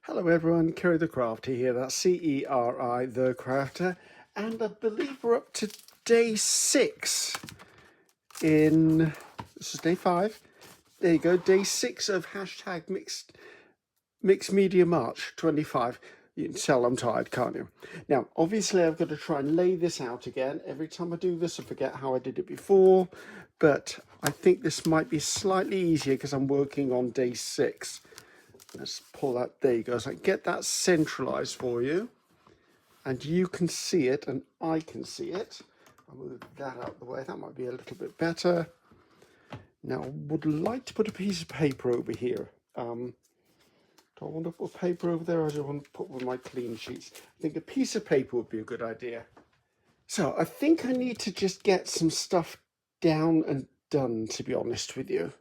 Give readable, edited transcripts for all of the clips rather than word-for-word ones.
Hello everyone, Ceri the Crafter here, that's C-E-R-I the Crafter, and I believe we're up to day 6 this is day 5, there you go, day 6 of hashtag mixed media March 25. You can tell I'm tired, can't you? Now, obviously I've got to try and lay this out again. Every time I do this I forget how I did it before, but I think this might be slightly easier because I'm working on day 6. Let's pull that, there you go, so I get that centralized for you and you can see it and I can see it. I'll move that out of the way, that might be a little bit better. Now I would like to put a piece of paper over here. Do I want to put paper over there or do I want to put with my clean sheets? I think a piece of paper would be a good idea. So I think I need to just get some stuff down and done, to be honest with you.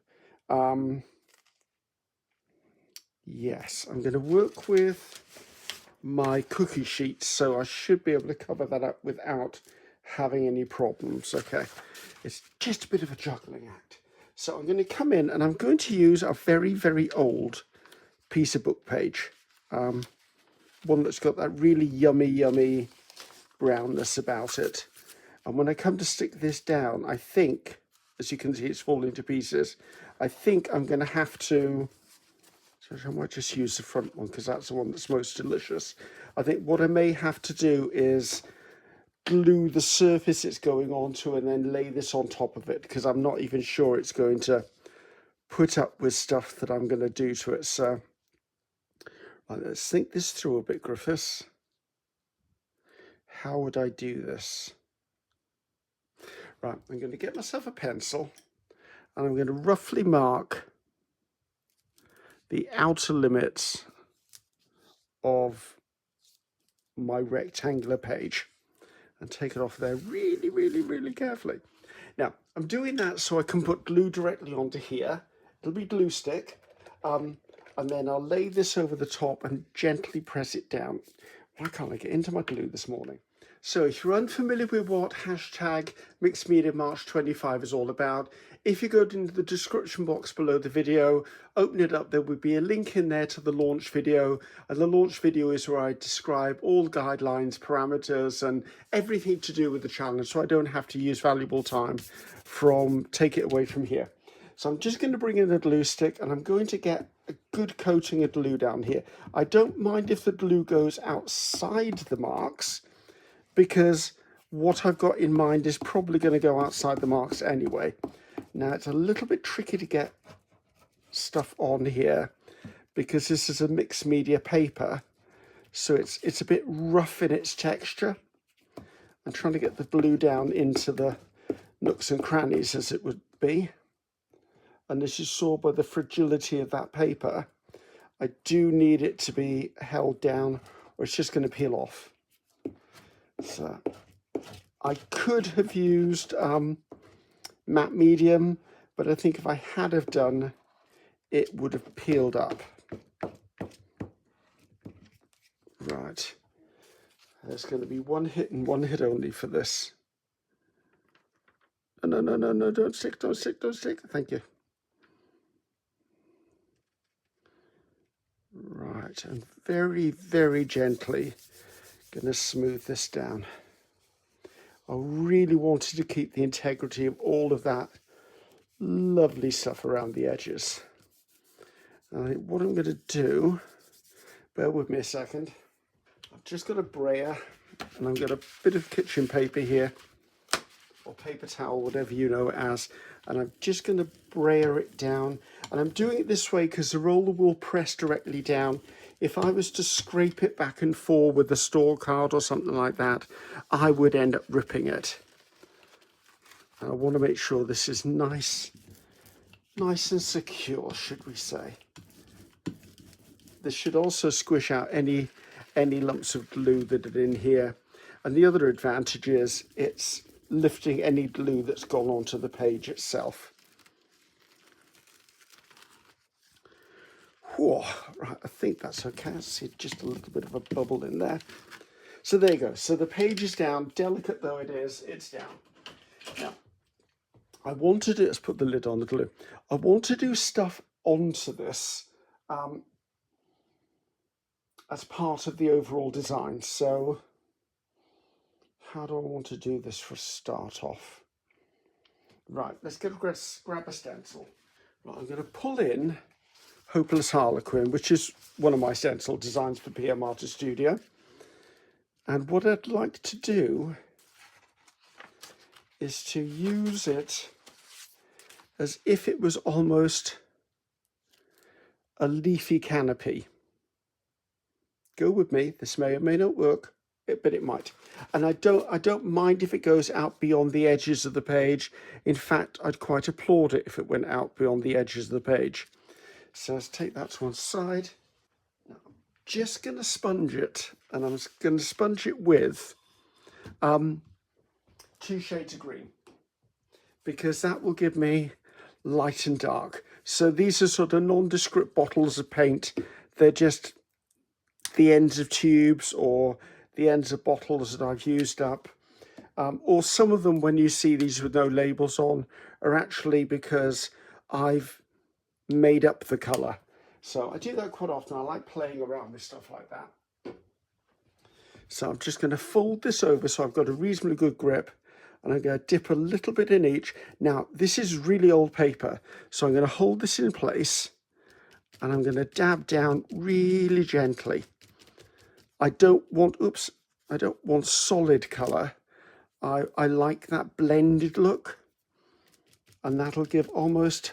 Yes, I'm going to work with my cookie sheets, so I should be able to cover that up without having any problems. Okay, it's just a bit of a juggling act. So I'm going to come in and I'm going to use a very, very old piece of book page. One that's got that really yummy brownness about it. And when I come to stick this down, I think, as you can see, it's falling to pieces. I think I'm going to have to... So I might just use the front one because that's the one that's most delicious. I think what I may have to do is glue the surface it's going onto and then lay this on top of it because I'm not even sure it's going to put up with stuff that I'm going to do to it. So right, let's think this through a bit, Griffiths. How would I do this? Right, I'm going to get myself a pencil and I'm going to roughly mark the outer limits of my rectangular page and take it off there really carefully. Now I'm doing that so I can put glue directly onto here. It'll be glue stick, and then I'll lay this over the top and gently press it down. Why can't I get into my glue this morning? So if you're unfamiliar with what hashtag Mixed Media March 25 is all about, if you go into the description box below the video, open it up, there will be a link in there to the launch video. And the launch video is where I describe all guidelines, parameters, and everything to do with the challenge, so I don't have to use valuable time from take it away from here. So I'm just going to bring in a glue stick and I'm going to get a good coating of glue down here. I don't mind if the glue goes outside the marks, because what I've got in mind is probably going to go outside the marks anyway. Now it's a little bit tricky to get stuff on here because this is a mixed media paper, so it's a bit rough in its texture. I'm trying to get the glue down into the nooks and crannies as it would be, and as you saw by the fragility of that paper, I do need it to be held down or it's just going to peel off. So I could have used matte medium, but I think if I had have done, it would have peeled up. Right, there's going to be one hit and one hit only for this. No, don't stick, thank you. Right, and very gently going to smooth this down. I really wanted to keep the integrity of all of that lovely stuff around the edges. And what I'm going to do, bear with me a second, I've just got a brayer and I've got a bit of kitchen paper here, or paper towel, whatever you know it as, and I'm just going to brayer it down. And I'm doing it this way because the roller will press directly down. If I was to scrape it back and forth with a store card or something like that, I would end up ripping it. And I want to make sure this is nice and secure, should we say. This should also squish out any lumps of glue that are in here. And the other advantage is it's lifting any glue that's gone onto the page itself. Whoa, right, I think that's okay. I see just a little bit of a bubble in there. So there you go. So the page is down, delicate though it is, it's down. Now, I want to do, let's put the lid on the glue. I want to do stuff onto this as part of the overall design. So how do I want to do this for a start off? Right, let's grab a stencil. Right, I'm going to pull in Hopeless Harlequin, which is one of my stencil designs for PM Artist Studio. And what I'd like to do is to use it as if it was almost a leafy canopy. Go with me, this may or may not work, but it might. And I don't mind if it goes out beyond the edges of the page. In fact, I'd quite applaud it if it went out beyond the edges of the page. So let's take that to one side. Now, I'm just going to sponge it, and I'm going to sponge it with 2 shades of green, because that will give me light and dark. So these are sort of nondescript bottles of paint. They're just the ends of tubes or the ends of bottles that I've used up. Or some of them, when you see these with no labels on, are actually because I've made up the colour. So I do that quite often. I like playing around with stuff like that. So I'm just going to fold this over so I've got a reasonably good grip, and I'm going to dip a little bit in each. Now, this is really old paper, so I'm going to hold this in place, and I'm going to dab down really gently. I don't want solid colour. I like that blended look, and that'll give almost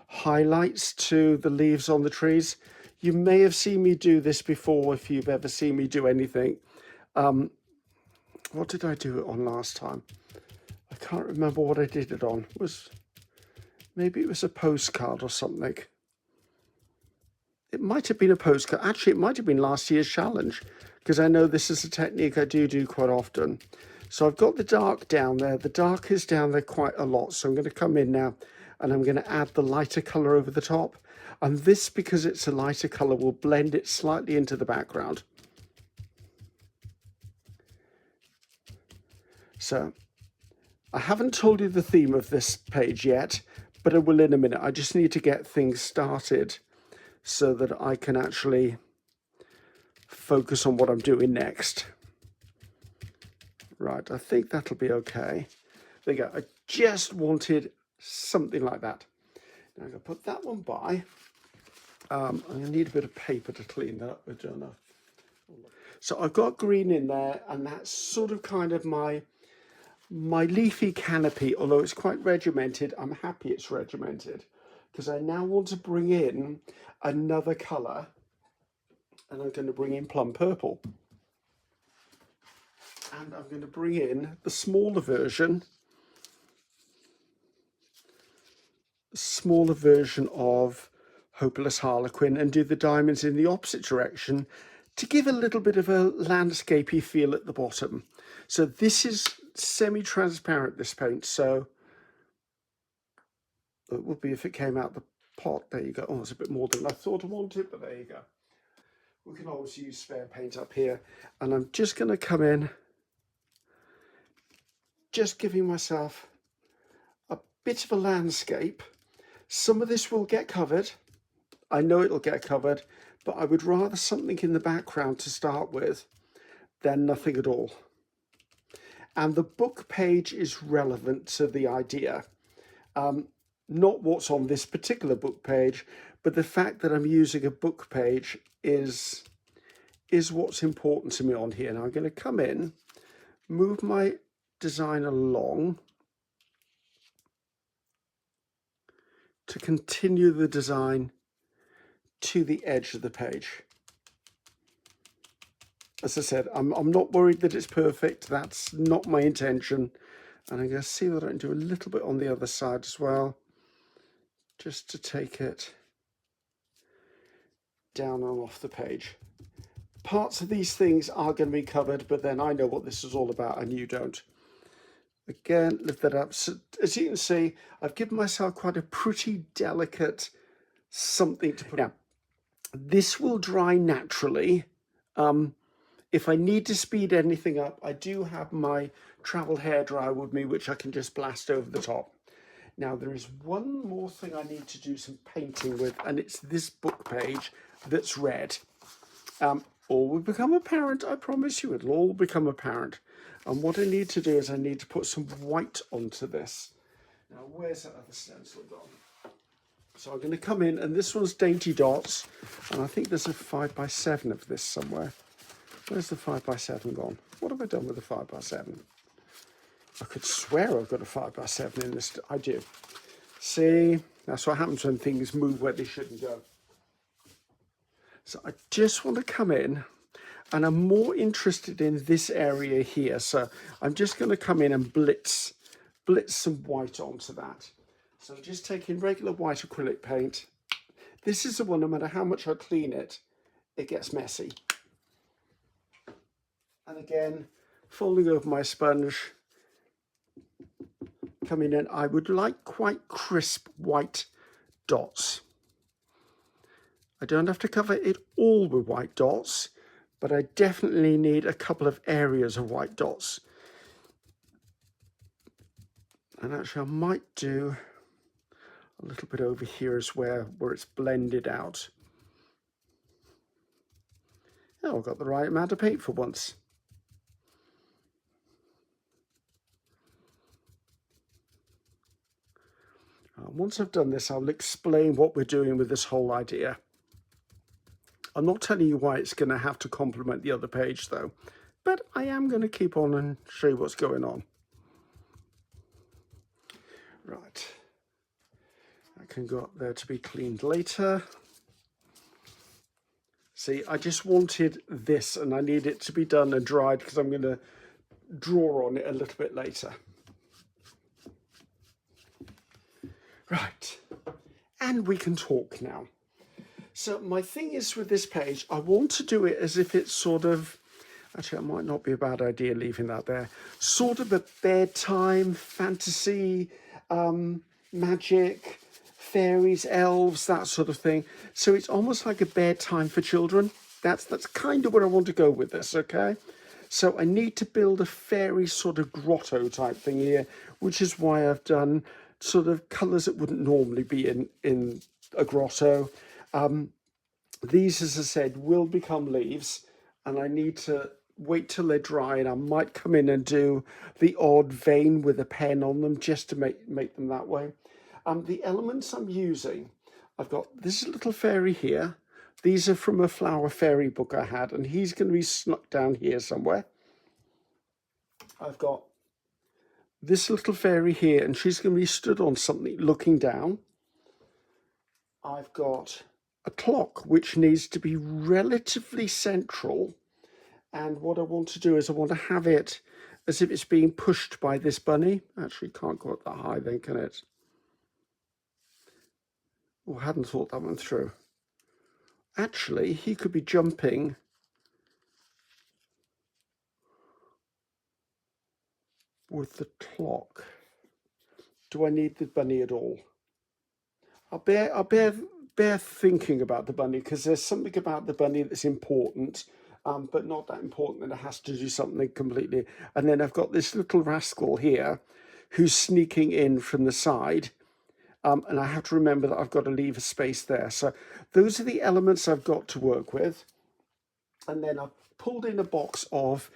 highlights to the leaves on the trees. You may have seen me do this before if you've ever seen me do anything. What did I do it on last time? I can't remember what I did it on. Maybe it was a postcard or something. It might have been a postcard. Actually, it might have been last year's challenge, because I know this is a technique I do quite often. So I've got the dark down there. The dark is down there quite a lot. So I'm going to come in now, and I'm going to add the lighter colour over the top. And this, because it's a lighter colour, will blend it slightly into the background. So I haven't told you the theme of this page yet, but I will in a minute. I just need to get things started so that I can actually focus on what I'm doing next. Right, I think that'll be okay. There you go. I just wanted something like that. Now I'm going to put that one by. I'm going to need a bit of paper to clean that up. I don't know. So I've got green in there, and that's sort of kind of my leafy canopy. Although it's quite regimented, I'm happy it's regimented, because I now want to bring in another colour, and I'm going to bring in plum purple. And I'm going to bring in the smaller version of Hopeless Harlequin, and do the diamonds in the opposite direction to give a little bit of a landscapey feel at the bottom. So this is semi-transparent, this paint, so it would be if it came out the pot. There you go. Oh, it's a bit more than I thought I wanted, but there you go. We can always use spare paint up here, and I'm just going to come in, just giving myself a bit of a landscape. Some of this will get covered. I know it'll get covered, but I would rather something in the background to start with than nothing at all. And the book page is relevant to the idea. Not what's on this particular book page, but the fact that I'm using a book page is what's important to me on here. Now I'm going to come in, move my design along to continue the design to the edge of the page. As I said, I'm not worried that it's perfect. That's not my intention. And I'm going to see whether I can do a little bit on the other side as well, just to take it down and off the page. Parts of these things are going to be covered, but then I know what this is all about and you don't. Again, lift that up. So as you can see, I've given myself quite a pretty delicate something to put out. This will dry naturally. If I need to speed anything up, I do have my travel hairdryer with me, which I can just blast over the top. Now, there is one more thing I need to do some painting with, and it's this book page that's red. all will become apparent. I promise you, it'll all become apparent. And what I need to do is I need to put some white onto this. Now, where's that other stencil gone? So I'm going to come in, and this one's Dainty Dots, and I think there's a 5x7 of this somewhere. Where's the 5x7 gone? What have I done with the 5x7? I could swear I've got a 5x7 in this. I do. See, that's what happens when things move where they shouldn't go. So I just want to come in, and I'm more interested in this area here. So I'm just going to come in and blitz some white onto that. So I'm just taking regular white acrylic paint. This is the one, no matter how much I clean it, it gets messy. And again, folding over my sponge, coming in, I would like quite crisp white dots. I don't have to cover it all with white dots, but I definitely need a couple of areas of white dots. And actually I might do a little bit over here as well, where it's blended out. Oh, I've got the right amount of paint for once. Once I've done this, I'll explain what we're doing with this whole idea. I'm not telling you why it's going to have to complement the other page though, but I am going to keep on and show you what's going on. Right, that can go up there to be cleaned later. See, I just wanted this, and I need it to be done and dried because I'm going to draw on it a little bit later. Right, and we can talk now. So my thing is with this page, I want to do it as if it's sort of, actually it might not be a bad idea leaving that there, sort of a bedtime, fantasy, magic, fairies, elves, that sort of thing. So it's almost like a bedtime for children. That's kind of where I want to go with this, okay? So I need to build a fairy sort of grotto type thing here, which is why I've done sort of colours that wouldn't normally be in a grotto. These, as I said, will become leaves, and I need to wait till they're dry, and I might come in and do the odd vein with a pen on them just to make them that way. The elements I'm using, I've got this little fairy here. These are from a flower fairy book I had, and he's going to be snuck down here somewhere. I've got this little fairy here, and she's going to be stood on something looking down. I've got a clock which needs to be relatively central, and what I want to do is I want to have it as if it's being pushed by this bunny. Actually can't go up that high then, can it? Oh, I hadn't thought that one through. Actually, he could be jumping with the clock. Do I need the bunny at all? I'll bear thinking about the bunny, because there's something about the bunny that's important, but not that important that it has to do something completely. And then I've got this little rascal here who's sneaking in from the side. And I have to remember that I've got to leave a space there. So those are the elements I've got to work with. And then I've pulled in a box of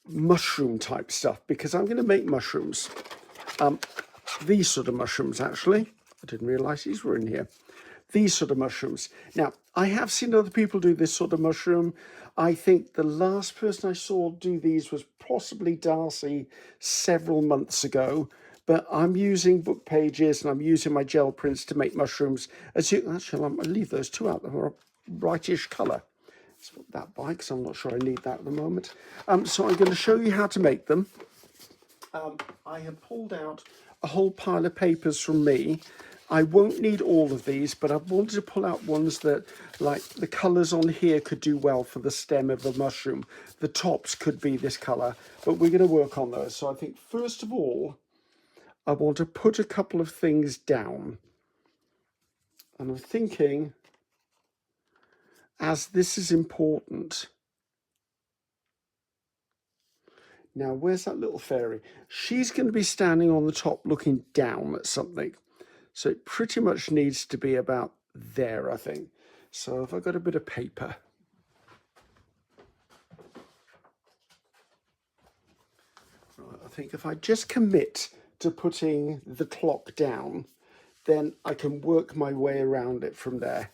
mushroom type stuff, because I'm going to make mushrooms. These sort of mushrooms, actually. I didn't realize these were in here. These sort of mushrooms. Now, I have seen other people do this sort of mushroom. I think the last person I saw do these was possibly Darcy several months ago. But I'm using book pages and I'm using my gel prints to make mushrooms. As you actually, I'll leave those two out. They're a brightish colour. Let's put that by, because I'm not sure I need that at the moment. So I'm going to show you how to make them. I have pulled out a whole pile of papers from me. I won't need all of these, but I wanted to pull out ones that, like the colours on here, could do well for the stem of the mushroom. The tops could be this colour, but we're going to work on those. So I think first of all, I want to put a couple of things down. And I'm thinking, as this is important. Now, where's that little fairy? She's going to be standing on the top looking down at something. So it pretty much needs to be about there, I think. So if I've got a bit of paper. think if I just commit to putting the clock down, then I can work my way around it from there.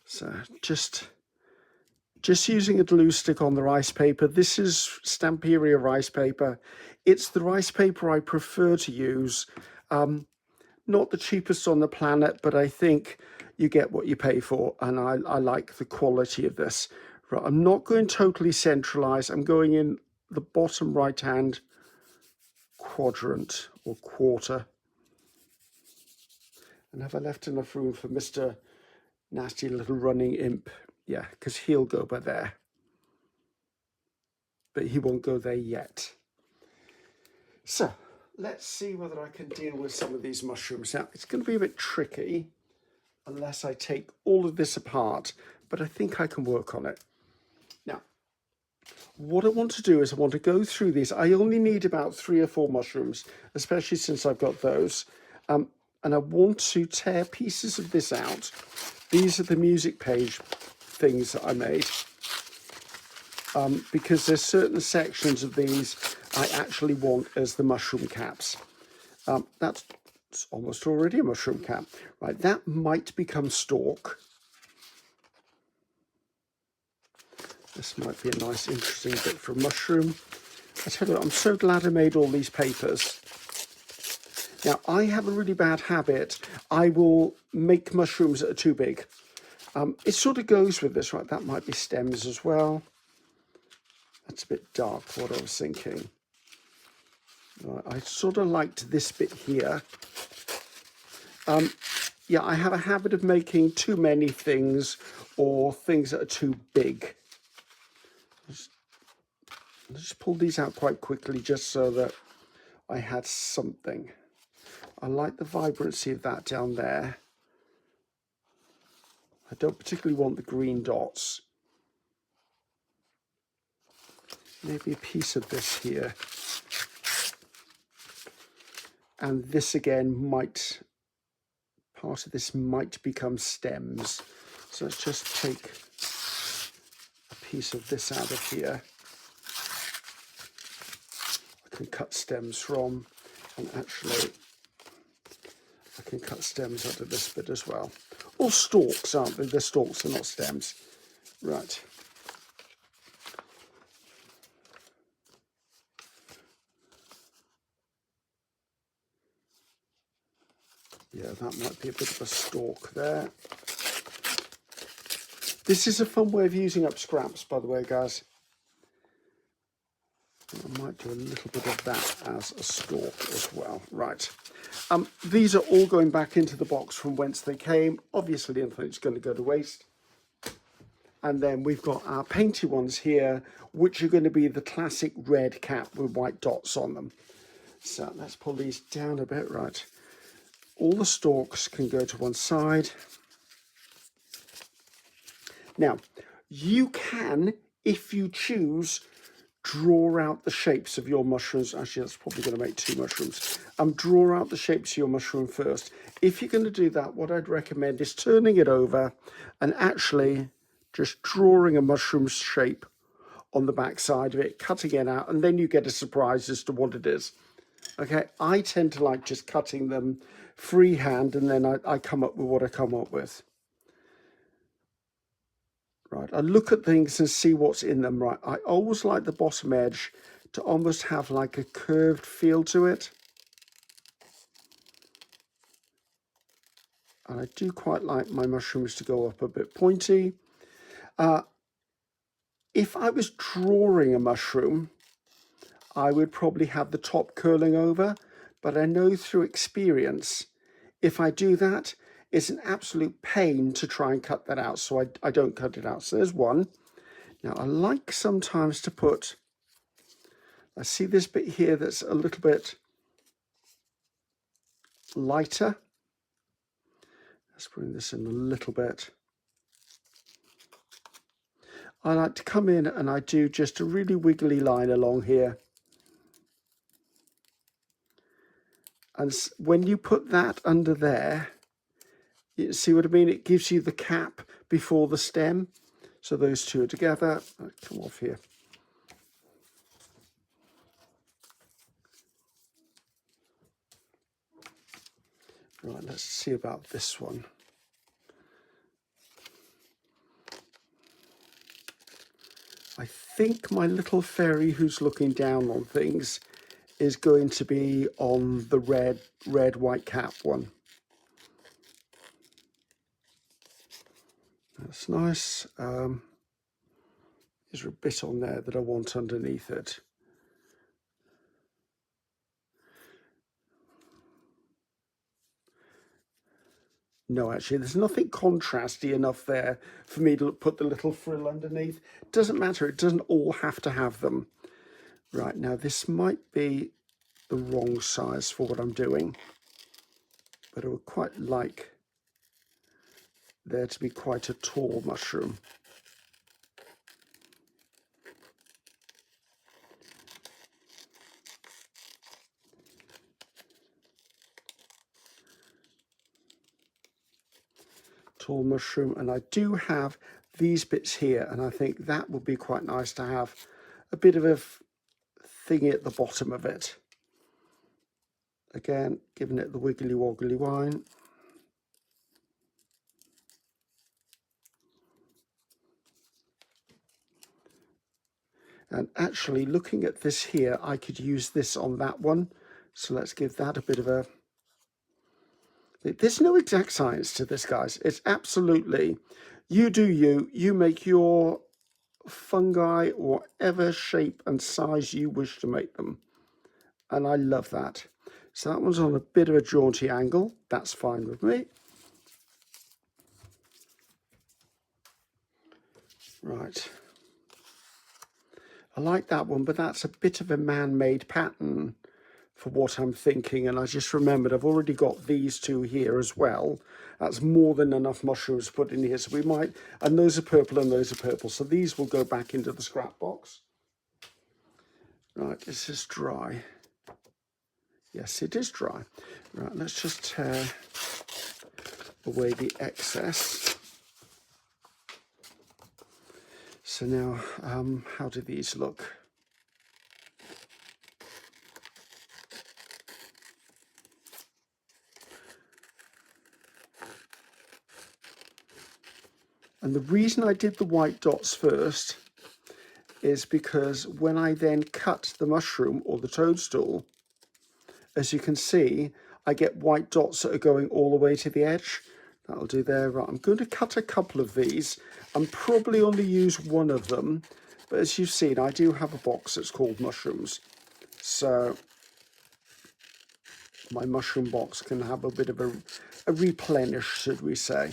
So just using a glue stick on the rice paper. This is Stamperia rice paper. It's the rice paper I prefer to use. Not the cheapest on the planet, but I think you get what you pay for, and I like the quality of this. Right, I'm not going totally centralized. I'm going in the bottom right hand quadrant or quarter. And have I left enough room for Mr. Nasty Little Running Imp? Yeah, because he'll go by there. But he won't go there yet. So let's see whether I can deal with some of these mushrooms. Now, it's going to be a bit tricky unless I take all of this apart, but I think I can work on it. Now, what I want to do is I want to go through these. I only need about 3 or 4 mushrooms, especially since I've got those. And I want to tear pieces of this out. These are the music page things that I made. Because there's certain sections of these I actually want as the mushroom caps. That's almost already a mushroom cap. Right, that might become stalk. This might be a nice, interesting bit for a mushroom. I tell you what, I'm so glad I made all these papers. Now, I have a really bad habit. I will make mushrooms that are too big. It sort of goes with this, right? That might be stems as well. That's a bit dark, what I was thinking. Right, I sort of liked this bit here. Yeah, I have a habit of making too many things or things that are too big. I'll just pull these out quite quickly just so that I had something. I like the vibrancy of that down there. I don't particularly want the green dots. Maybe a piece of this here. And this again might, part of this might become stems. So let's just take a piece of this out of here. I can cut stems from, and actually I can cut stems out of this bit as well. All stalks, aren't they? They're stalks, they're not stems. Right. Yeah, that might be a bit of a stalk there. This is a fun way of using up scraps, by the way, guys. I might do a little bit of that as a stalk as well. Right. These are all going back into the box from whence they came. Obviously, anything's going to go to waste. And then we've got our painted ones here, which are going to be the classic red cap with white dots on them. So let's pull these down a bit. Right. All the stalks can go to one side. Now, you can, if you choose, draw out the shapes of your mushrooms. Actually, that's probably going to make 2 mushrooms. Draw out the shapes of your mushroom first. If you're going to do that, what I'd recommend is turning it over and actually just drawing a mushroom shape on the back side of it, cutting it out, and then you get a surprise as to what it is. Okay, I tend to like just cutting them freehand, and then I come up with what I come up with. Right, I look at things and see what's in them. Right, I always like the bottom edge to almost have like a curved feel to it. And I do quite like my mushrooms to go up a bit pointy. If I was drawing a mushroom, I would probably have the top curling over, but I know through experience, if I do that, it's an absolute pain to try and cut that out, so I don't cut it out. So there's one. Now, I like sometimes to put, I see this bit here that's a little bit lighter. Let's bring this in a little bit. I like to come in and I do just a really wiggly line along here. And when you put that under there, you see what I mean? It gives you the cap before the stem. So those two are together. I'll come off here. Right, let's see about this one. I think my little fairy who's looking down on things is going to be on the red white cap one. That's nice. Is there a bit on there that I want underneath it? No, actually, there's nothing contrasty enough there for me to put the little frill underneath. Doesn't matter. It doesn't all have to have them. Right, now this might be the wrong size for what I'm doing, but I would quite like there to be quite a tall mushroom. Tall mushroom, and I do have these bits here, and I think that would be quite nice to have a bit of a thingy at the bottom of it. Again, giving it the wiggly woggly wine. And actually, looking at this here, I could use this on that one. So let's give that a bit of a... There's no exact science to this, guys. It's absolutely, you do you. You make your fungi whatever shape and size you wish to make them. And I love that. So that one's on a bit of a jaunty angle. That's fine with me. Right. I like that one, but that's a bit of a man-made pattern for what I'm thinking. And I just remembered I've already got these two here as well. That's more than enough mushrooms to put in here. So we might, and those are purple and those are purple. So these will go back into the scrap box. Right, this is dry. Yes, it is dry. Right, let's just tear away the excess. So now, how do these look? And the reason I did the white dots first is because when I then cut the mushroom or the toadstool, as you can see, I get white dots that are going all the way to the edge. That'll do there. Right, I'm going to cut a couple of these. I'm probably only use one of them, but as you've seen, I do have a box that's called mushrooms. So my mushroom box can have a bit of a replenish, should we say.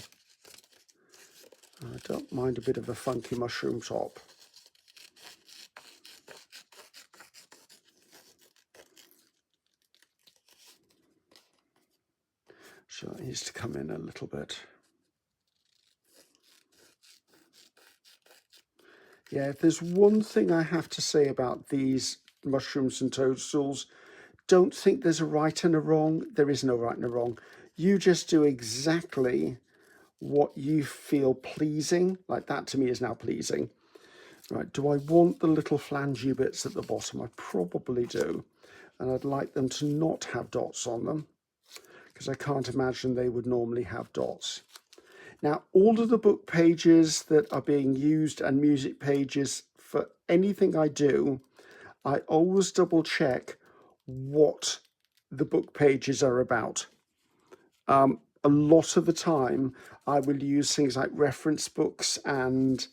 I don't mind a bit of a funky mushroom top. So it needs to come in a little bit. Yeah, if there's one thing I have to say about these mushrooms and toadstools, don't think there's a right and a wrong. There is no right and a wrong. You just do exactly what you feel pleasing. Like that to me is now pleasing. Right, do I want the little flangey bits at the bottom? I probably do. And I'd like them to not have dots on them, because I can't imagine they would normally have dots. Now, all of the book pages that are being used and music pages for anything I do, I always double check what the book pages are about. A lot of the time, I will use things like reference books and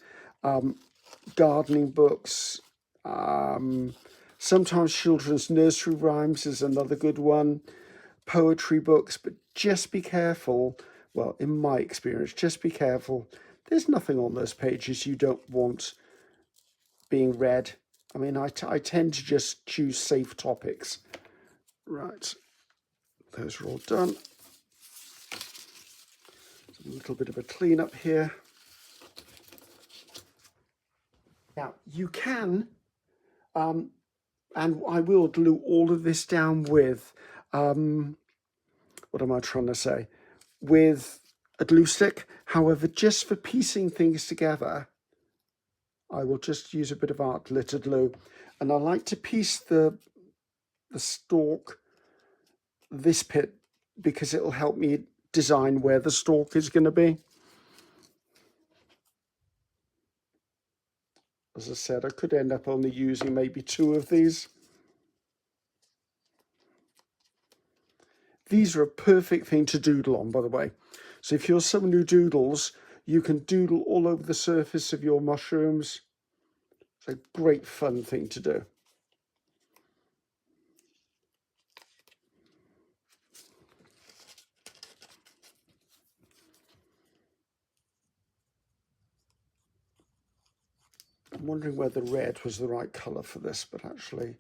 gardening books. Sometimes children's nursery rhymes is another good one. Poetry books, but just be careful. Well, in my experience, just be careful. There's nothing on those pages you don't want being read. I mean, I tend to just choose safe topics. Right, those are all done. A little bit of a clean-up here. Now, you can, and I will glue all of this down with, what am I trying to say? With a glue stick. However, just for piecing things together, I will just use a bit of art glitter glue. And I like to piece the stalk, this bit because it'll help me design where the stalk is going to be. As I said, I could end up only using maybe 2 of these. These are a perfect thing to doodle on, by the way. So if you're someone who doodles, you can doodle all over the surface of your mushrooms. It's a great fun thing to do. I'm wondering whether red was the right colour for this, but actually,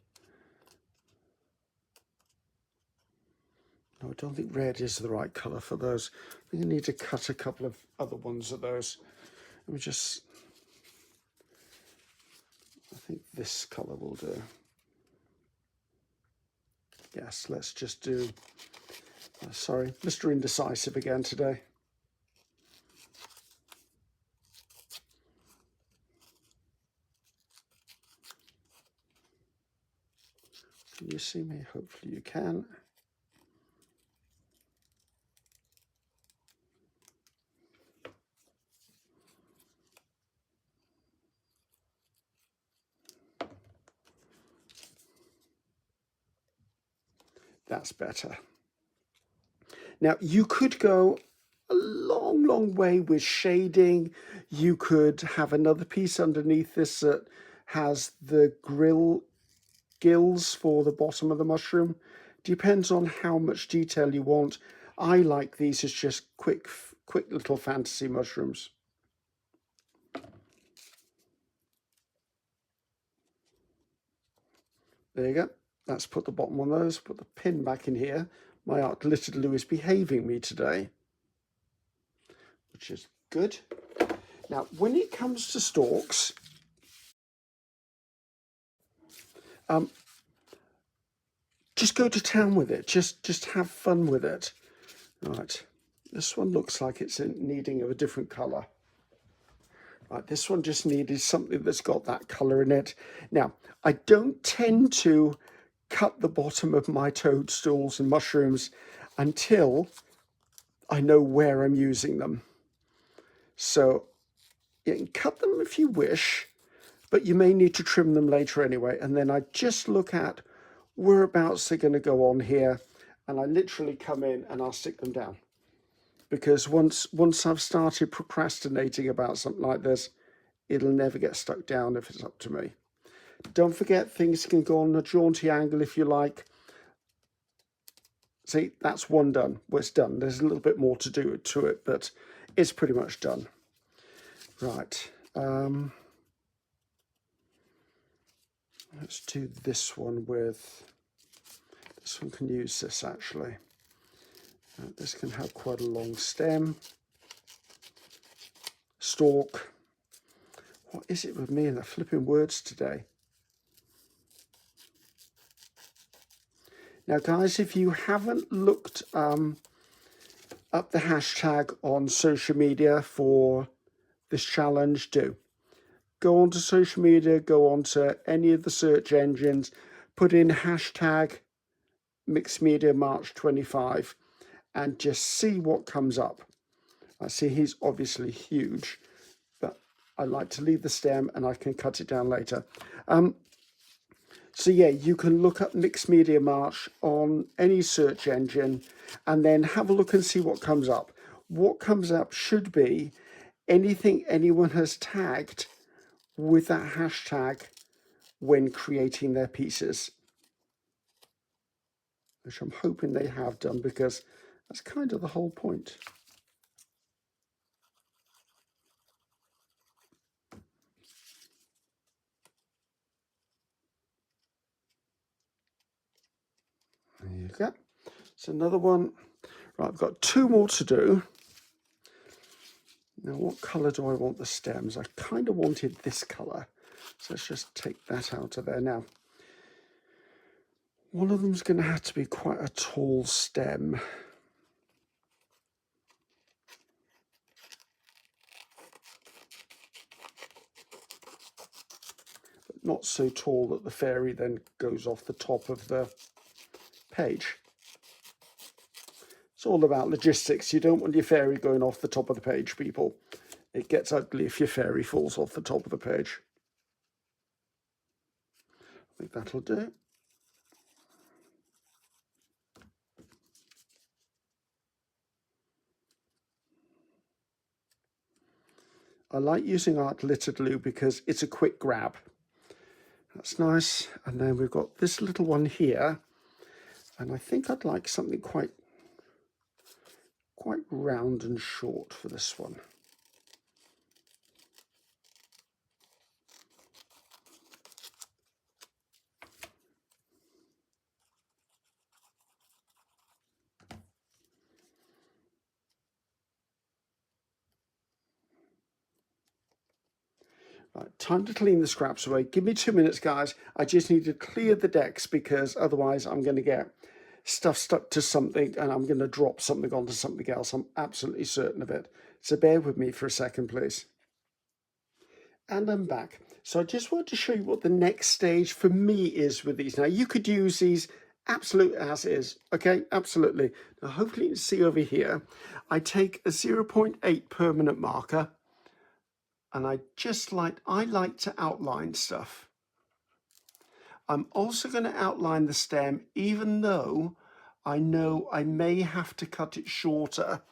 no, I don't think red is the right colour for those. I think I need to cut a couple of other ones of those. Let me just, I think this colour will do. Yes, let's just do, sorry, Mr. Indecisive again today. Can you see me? Hopefully you can. That's better. Now, you could go a long, long way with shading. You could have another piece underneath this that has the gills for the bottom of the mushroom. Depends on how much detail you want. I like these as just quick little fantasy mushrooms. There you go. Let's put the bottom on those, put the pin back in here. My art glitter glue is behaving me today, which is good. Now, when it comes to stalks, just go to town with it. Just have fun with it. Right, this one looks like it's in needing of a different colour. Right, this one just needed something that's got that colour in it. Now, I don't tend to cut the bottom of my toadstools and mushrooms until I know where I'm using them. So you can cut them if you wish, but you may need to trim them later anyway. And then I just look at whereabouts they're going to go on here, and I literally come in and I'll stick them down. Because once I've started procrastinating about something like this, it'll never get stuck down if it's up to me. Don't forget, things can go on a jaunty angle if you like. See, that's one done. Well, it's done. There's a little bit more to do to it, but it's pretty much done. Right. Let's do this one with, this one can use this actually. This can have quite a long stem. Stalk. What is it with me and the flipping words today? Now, guys, if you haven't looked up the hashtag on social media for this challenge, do. Go onto social media, go onto any of the search engines, put in hashtag Mixed Media March 25 and just see what comes up. I see he's obviously huge, but I like to leave the stem and I can cut it down later. So yeah, you can look up Mixed Media March on any search engine and then have a look and see what comes up. What comes up should be anything anyone has tagged with that hashtag when creating their pieces, which I'm hoping they have done, because that's kind of the whole point. There you go. It's another one. Right, I've got 2 more to do. Now, what colour do I want the stems? I kind of wanted this colour. So let's just take that out of there now. One of them's going to have to be quite a tall stem. But not so tall that the fairy then goes off the top of the page. It's all about logistics. You don't want your fairy going off the top of the page, people. It gets ugly if your fairy falls off the top of the page. I think that'll do. I like using art litter glue because it's a quick grab. That's nice. And then we've got this little one here. And I think I'd like something quite round and short for this one. Right, time to clean the scraps away. Give me 2 minutes, guys. I just need to clear the decks because otherwise I'm going to get stuff stuck to something and I'm going to drop something onto something else. I'm absolutely certain of it. So bear with me for a second, please. And I'm back. So I just want to show you what the next stage for me is with these. Now, you could use these absolute as is, okay? Absolutely. Now, hopefully you can see over here, I take a 0.8 permanent marker and I like to outline stuff. I'm also going to outline the stem, even though I know I may have to cut it shorter,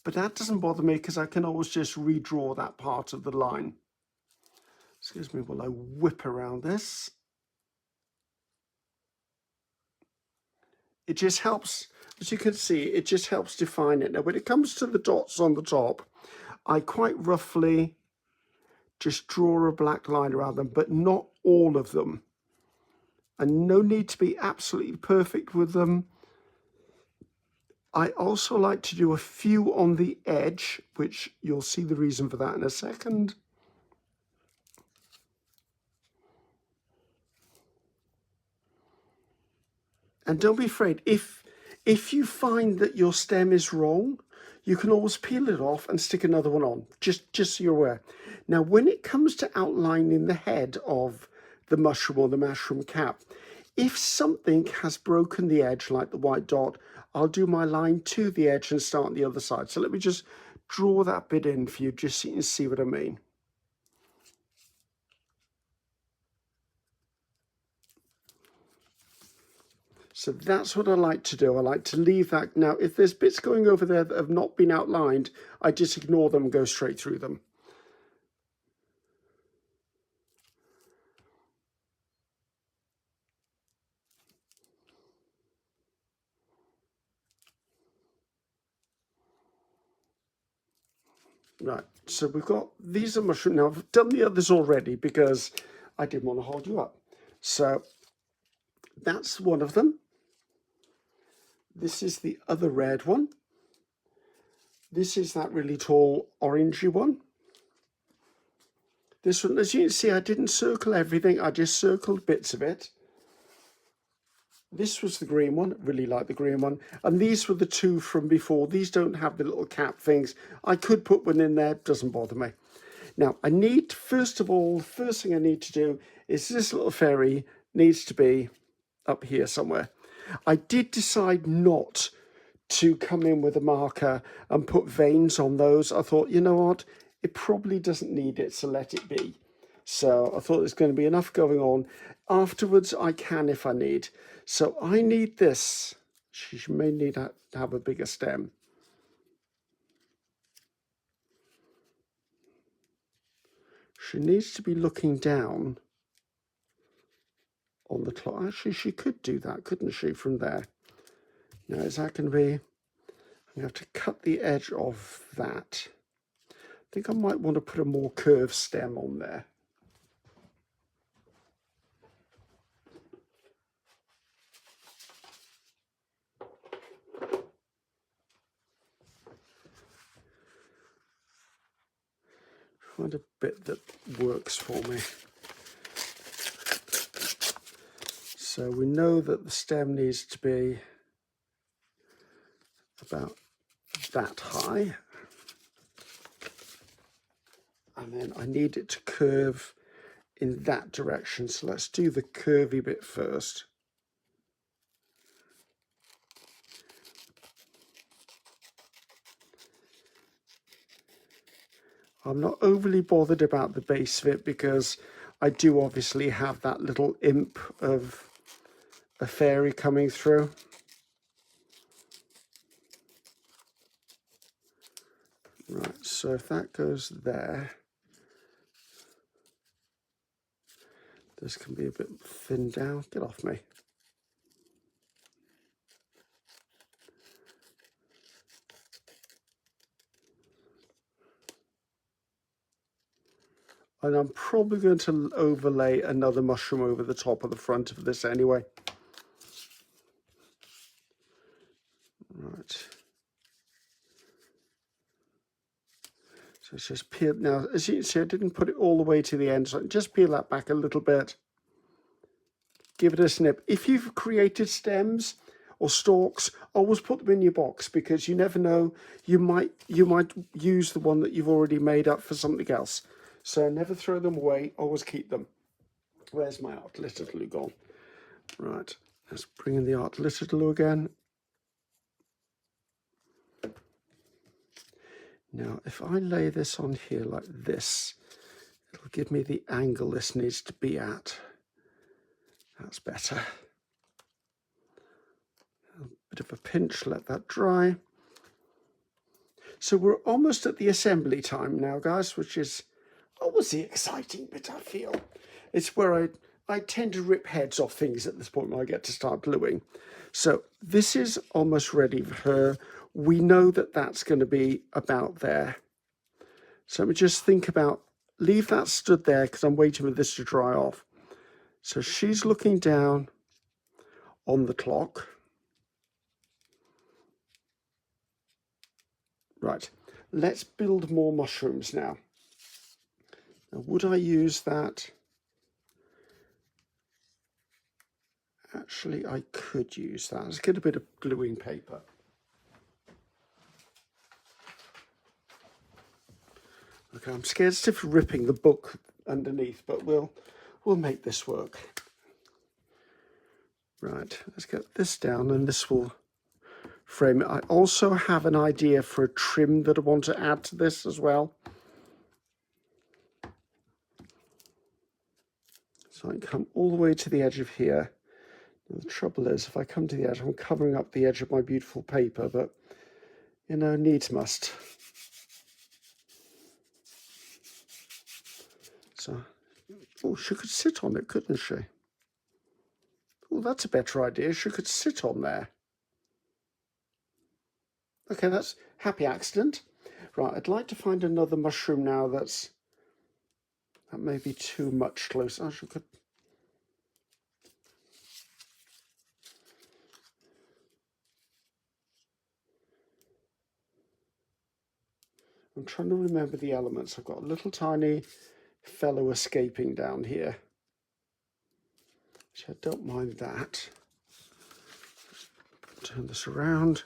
but that doesn't bother me because I can always just redraw that part of the line. Excuse me while I whip around this. It just helps, as you can see, it just helps define it. Now, when it comes to the dots on the top, I quite roughly just draw a black line around them, but not all of them. And no need to be absolutely perfect with them. I also like to do a few on the edge, which you'll see the reason for that in a second. And don't be afraid, if you find that your stem is wrong, you can always peel it off and stick another one on, just so you're aware. Now, when it comes to outlining the head of the mushroom or the mushroom cap, if something has broken the edge, like the white dot, I'll do my line to the edge and start on the other side. So let me just draw that bit in for you, just so you can see what I mean. So that's what I like to do. I like to leave that. Now, if there's bits going over there that have not been outlined, I just ignore them and go straight through them. Right, so we've got, these are mushroom. Now, I've done the others already because I didn't want to hold you up. So that's one of them. This is the other red one. This is that really tall orangey one. This one, as you can see, I didn't circle everything. I just circled bits of it. This was the green one. Really like the green one. And these were the two from before. These don't have the little cap things. I could put one in there. Doesn't bother me. Now, I need, first of all, the first thing I need to do is this little fairy needs to be up here somewhere. I did decide not to come in with a marker and put veins on those. I thought, you know what, it probably doesn't need it, so let it be. So I thought there's going to be enough going on. Afterwards, I can if I need. So I need this. She may need to have a bigger stem. She needs to be looking down on the cloth. Actually, she could do that, couldn't she, from there? Now, is that going to be... I'm going to have to cut the edge of that. I think I might want to put a more curved stem on there. Find a bit that works for me. So we know that the stem needs to be about that high. And then I need it to curve in that direction. So let's do the curvy bit first. I'm not overly bothered about the base of it because I do obviously have that little imp of a fairy coming through. Right, so if that goes there, this can be a bit thinned down. Get off me. And I'm probably going to overlay another mushroom over the top of the front of this anyway. Right. So it's just peel. Now, as you can see, I didn't put it all the way to the end, so just peel that back a little bit. Give it a snip. If you've created stems or stalks, always put them in your box, because you never know, you might use the one that you've already made up for something else. So never throw them away, always keep them. Where's my art glitter glue gone? Right, let's bring in the art glitter glue again. Now, if I lay this on here like this, it'll give me the angle this needs to be at. That's better. A bit of a pinch, let that dry. So we're almost at the assembly time now, guys, which is always the exciting bit, I feel. It's where I tend to rip heads off things at this point when I get to start gluing. So this is almost ready for her. We know that that's going to be about there. So let me just think about, leave that stood there because I'm waiting for this to dry off. So she's looking down on the clock. Right, let's build more mushrooms now. Now, would I use that? Actually, I could use that. Let's get a bit of gluing paper. Okay, I'm scared stiff ripping the book underneath, but we'll make this work. Right, let's get this down, and this will frame it. I also have an idea for a trim that I want to add to this as well. So I can come all the way to the edge of here. Now, the trouble is, if I come to the edge, I'm covering up the edge of my beautiful paper, but, you know, needs must. So, oh, she could sit on it, couldn't she? Oh, that's a better idea. She could sit on there. Okay, that's happy accident. Right, I'd like to find another mushroom now that may be too much close. Oh, she could. I'm trying to remember the elements. I've got a little tiny fellow escaping down here, which I don't mind that. Turn this around.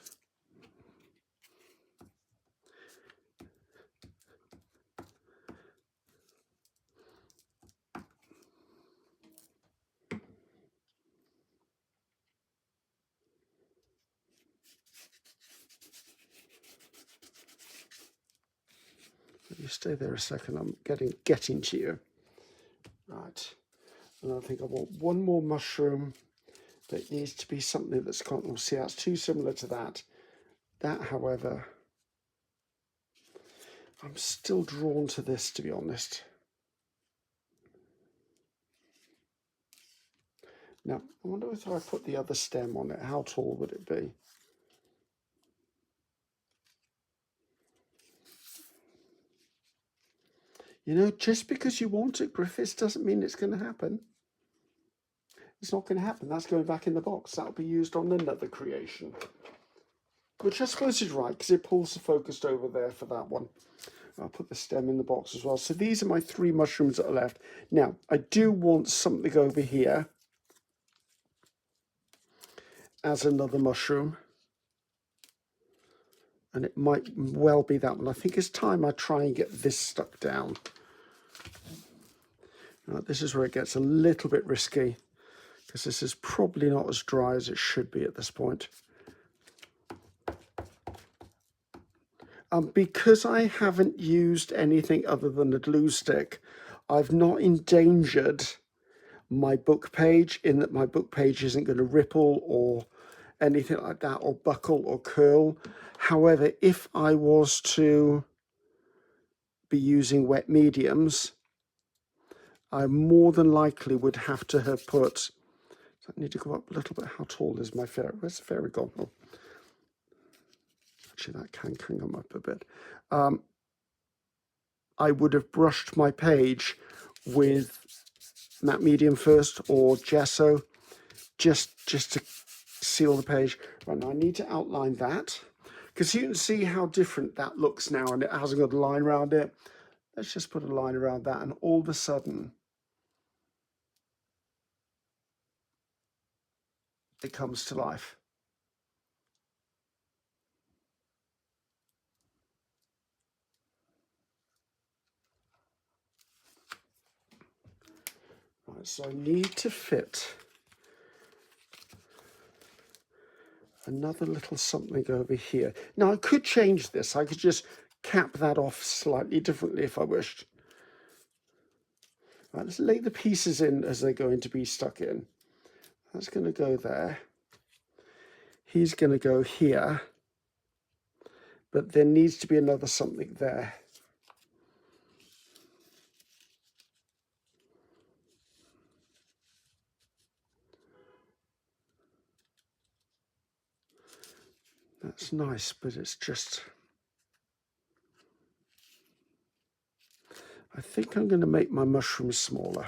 You stay there a second. I'm getting to you. Right. And I think I want one more mushroom that needs to be something that's got, we'll see, that's too similar to that. That, however, I'm still drawn to this, to be honest. Now, I wonder if I put the other stem on it, how tall would it be? You know, just because you want it, Griffiths, doesn't mean it's going to happen. It's not going to happen. That's going back in the box. That'll be used on another creation. Which I suppose is right, because it pulls the focus over there for that one. I'll put the stem in the box as well. So these are my 3 mushrooms that are left. Now, I do want something over here as another mushroom. And it might well be that one. I think it's time I try and get this stuck down. Right, this is where it gets a little bit risky, because this is probably not as dry as it should be at this point. Because I haven't used anything other than a glue stick, I've not endangered my book page in that my book page isn't going to ripple or anything like that, or buckle or curl. However, if I was to be using wet mediums, I more than likely would have to have put, I need to go up a little bit. How tall is my fairy? Where's the fairy gone? Oh, actually, that can come up a bit. I would have brushed my page with matte medium first or gesso, just to seal the page. Right, now I need to outline that, because you can see how different that looks now, and it hasn't got a line around it. Let's just put a line around that, and all of a sudden it comes to life. Right, so I need to fit another little something over here. Now I could change this. I could just cap that off slightly differently if I wished. Right, let's lay the pieces in as they're going to be stuck in. That's going to go there. He's going to go here. But there needs to be another something there. That's nice, but it's just... I think I'm going to make my mushroom smaller.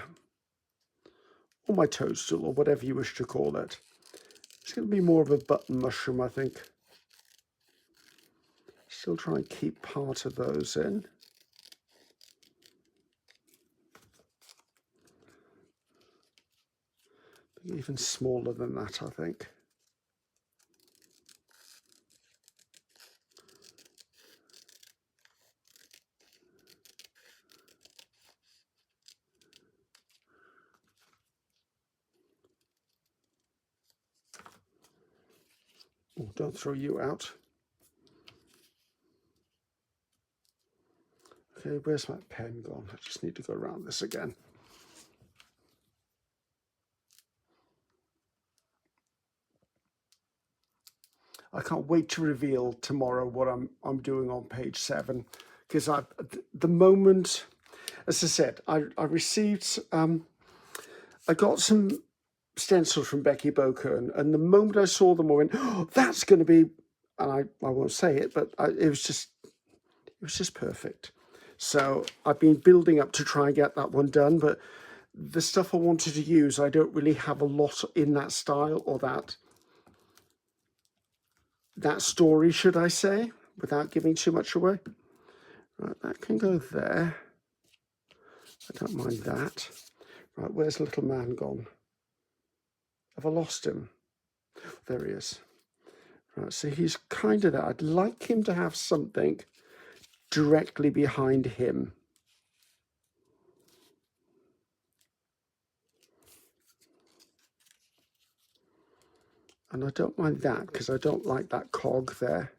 Or my toadstool, or whatever you wish to call it. It's going to be more of a button mushroom, I think. Still try and keep part of those in. Even smaller than that, I think. Oh, don't throw you out. Okay, where's my pen gone? I just need to go around this again. I can't wait to reveal tomorrow what I'm doing on page 7, because the moment, as I said, I received I got some stencils from Becky Boker, and the moment I saw them, I went, "Oh, that's going to be," and I won't say it, but it was just perfect. So I've been building up to try and get that one done, but the stuff I wanted to use, I don't really have a lot in that style or that story, should I say, without giving too much away. Right, that can go there. I don't mind that. Right, where's little man gone? Have I lost him? There he is. Right, so he's kind of there. I'd like him to have something directly behind him. And I don't mind that, because I don't like that cog there.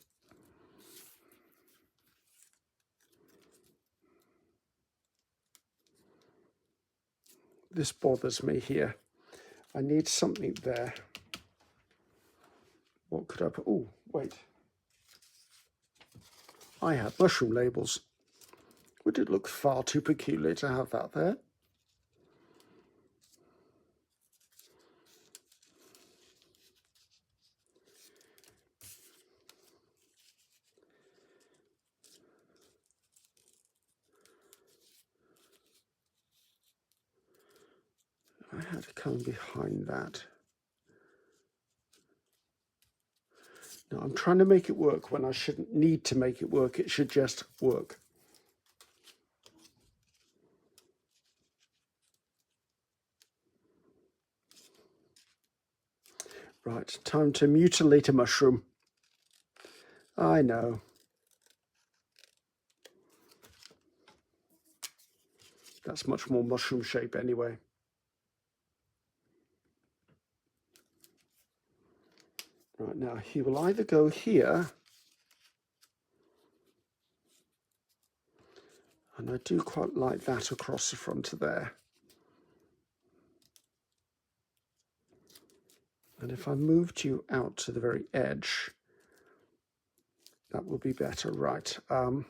This bothers me here. I need something there. What could I put? Oh, wait. I had mushroom labels. Would it look far too peculiar to have that there? I had to come behind that. Now I'm trying to make it work when I shouldn't need to make it work. It should just work. Right, time to mutilate a mushroom. I know. That's much more mushroom shape anyway. Right, now he will either go here And I do quite like that across the front of there. And if I moved you out to the very edge, that will be better. Right, how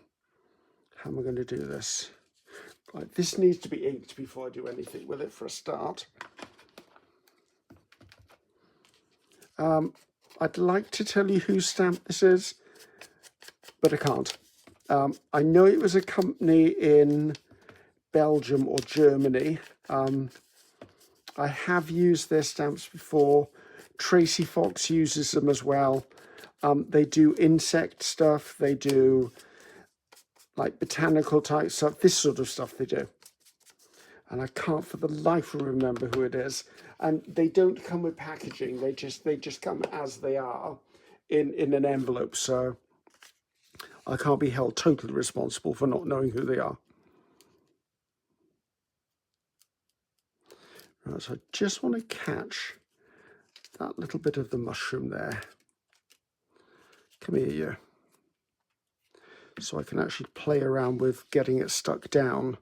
am I going to do this? Right, this needs to be inked before I do anything with it for a start. I'd like to tell you whose stamp this is, but I can't. I know it was a company in Belgium or Germany. I have used their stamps before. Tracy Fox uses them as well. They do insect stuff. They do like botanical type stuff. This sort of stuff they do. And I can't for the life of remember who it is. And they don't come with packaging. They just come as they are in an envelope. So I can't be held totally responsible for not knowing who they are. Right, so I just want to catch that little bit of the mushroom there. Come here, you. So I can actually play around with getting it stuck down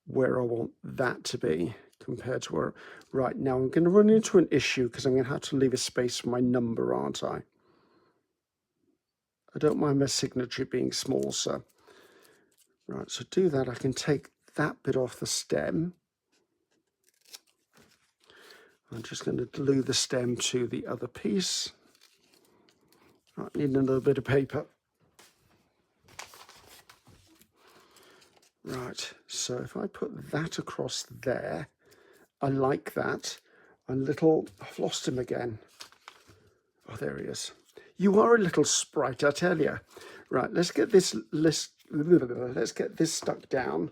where I want that to be compared to where... Right, now I'm going to run into an issue because I'm going to have to leave a space for my number, aren't I? I don't mind my signature being small, so... Right, so do that. I can take that bit off the stem. I'm just going to glue the stem to the other piece. I need another bit of paper. Right, so if I put that across there, I like that. I've lost him again. Oh, there he is. You are a little sprite, I tell you. Right, let's get this stuck down.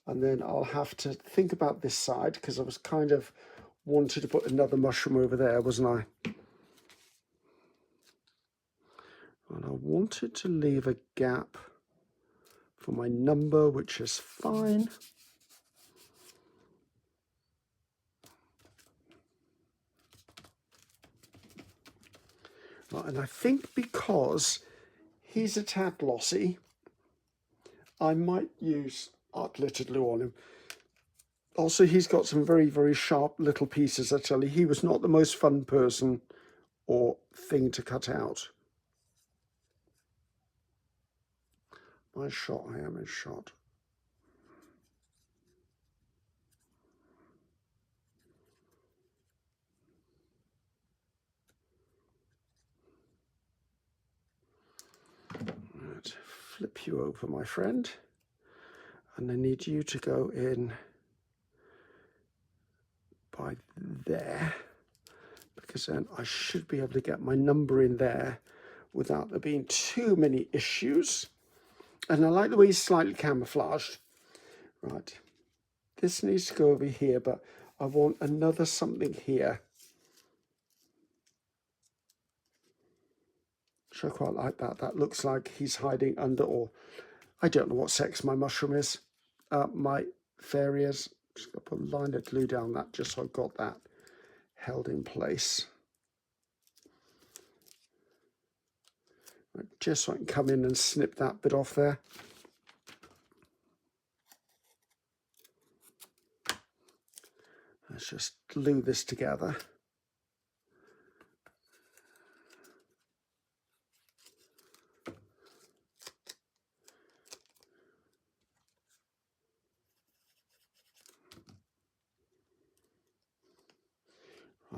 And then I'll have to think about this side because I was kind of wanted to put another mushroom over there, wasn't I? And I wanted to leave a gap for my number, which is fine. Right, and I think because he's a tad glossy, I might use art glittered glue on him. Also, he's got some very, very sharp little pieces, I tell you. He was not the most fun person or thing to cut out. My shot, I am in shot. Right, flip you over, my friend. And I need you to go in by there, because then I should be able to get my number in there without there being too many issues. And I like the way he's slightly camouflaged. Right, this needs to go over here, but I want another something here. So I quite like that. That looks like he's hiding under, or I don't know what sex my mushroom is. My fairy is. Just going to put a line of glue down that just so I've got that held in place. Right, just so I can come in and snip that bit off there. Let's just glue this together.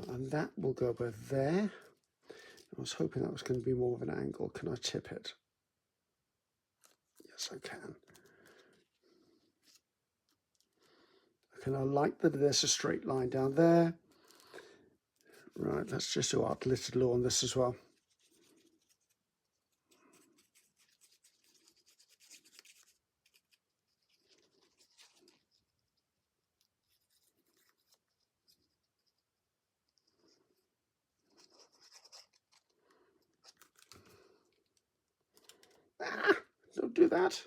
And that will go over there. I was hoping that was going to be more of an angle. Can I tip it? Yes, I can. Okay, I like that there's a straight line down there. Right, let's just do art glittered glue on this as well. Ah, don't do that.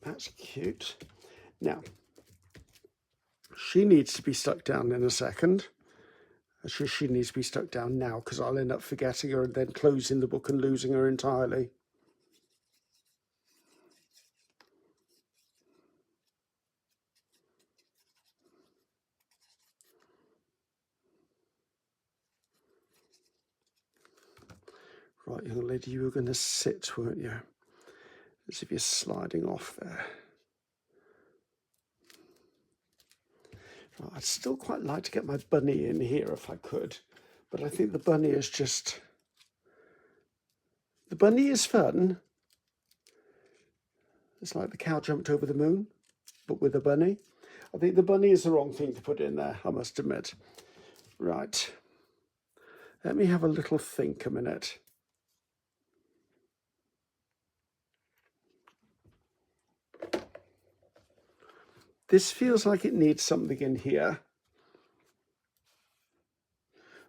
That's cute. Now, she needs to be stuck down in a second. Actually, she needs to be stuck down now because I'll end up forgetting her and then closing the book and losing her entirely. Right, young lady, you were going to sit, weren't you? As if you're sliding off there. Right, I'd still quite like to get my bunny in here if I could, but I think the bunny is just... The bunny is fun. It's like the cow jumped over the moon, but with a bunny. I think the bunny is the wrong thing to put in there, I must admit. Right. Let me have a little think a minute. This feels like it needs something in here.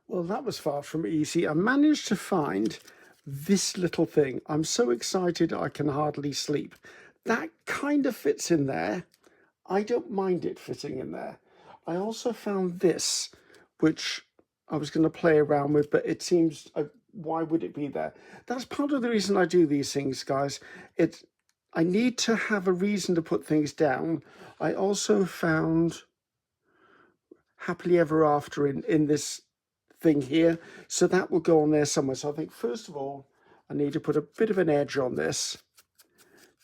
Well, that was far from easy. I managed to find this little thing. I'm so excited I can hardly sleep. That kind of fits in there. I don't mind it fitting in there. I also found this, which I was going to play around with, but it seems, why would it be there? That's part of the reason I do these things, guys. I need to have a reason to put things down. I also found happily ever after in this thing here, so that will go on there somewhere. So I think first of all I need to put a bit of an edge on this